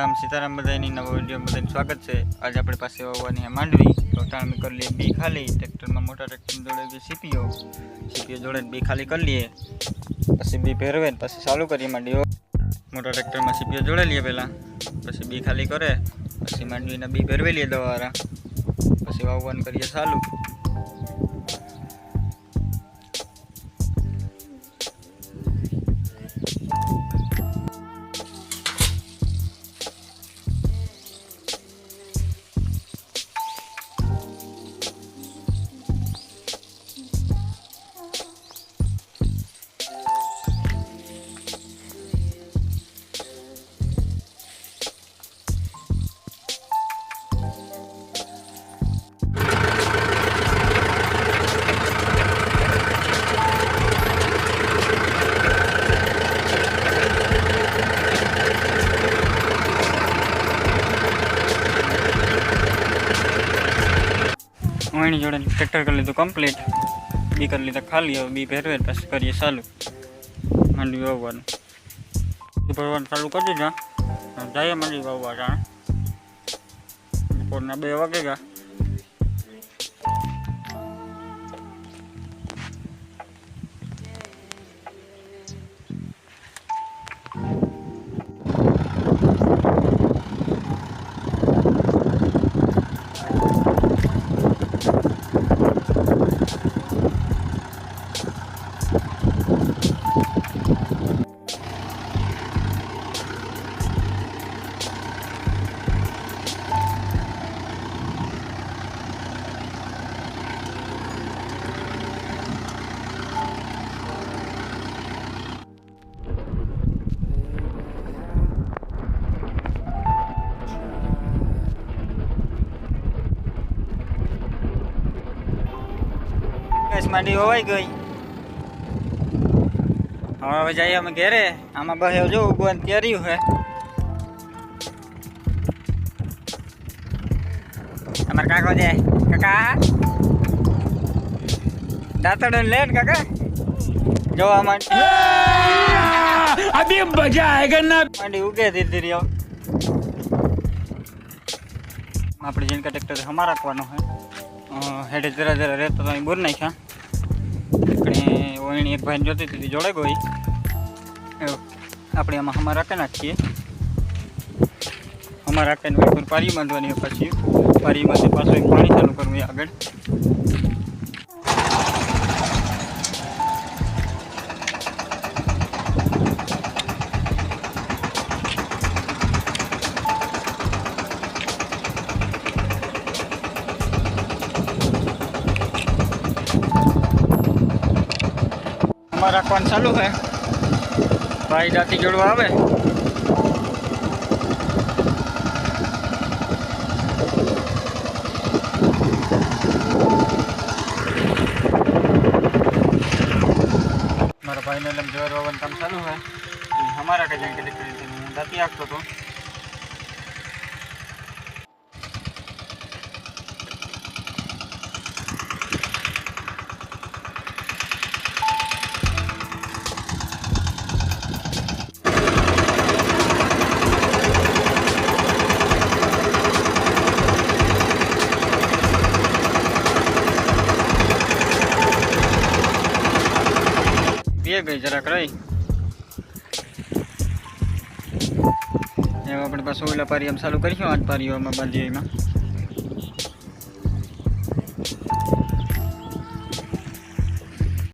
राम सीताराम बधाई नवा वीडियो बधाई स्वागत है। आज अपने पास वाववानी है मांडवी तो टाइम कर लिए बी खाली ट्रेक्टर में मोटा ट्रेक्टर जोड़े सीपीओ जोड़े बी खाली कर लिए पीछे बी फेरवे पीछे चालू करिए मांडवी मोटा ट्रेक्टर में सीपीओ जोड़े लिए पहला पीछे बी खाली करे पीछे मांडवी ने बी फेरवे लिए दवारा पीछे वाववान करिए चालू। वही जोड़े ट्रेक्टर कर लीधु कम्प्लीट बी कर लीधा खाली और बी फेरवे पास करिए चालू मांडवी वाववानुं भरवानुं चालू कर दीधा जाइए मांडवी वाववा जाण बपोरना 2 वागेगा। मांडवी होवाई गई हवे जाइए अमे घेरे आमा बहे जो उगवान तैयारी है अमर काका जाए काका दातड़ लेट काका जो अभी मजा आएगा ना। मांडवी उगे धीरे धीरे अपने जिनका ट्रेक्टर हमारा रखवानो है हेडे जरा जरा रहता तो बोर नहीं था वही एक भाई जोती थी जोड़े गई अपने आम हमारा के नाखीए हमारा के पारी बांधवानी पीछे पारी में पास पानी चालू करવું आगे रखवान चालू है भाई जाती जोड़वा आवे मारा भाई ने जोर वावन काम चालू है हमारा का जाके दाती आखतो तो गई जरा रही अपने पास ओला पारी हम चालू करी आज पारी में बांधी में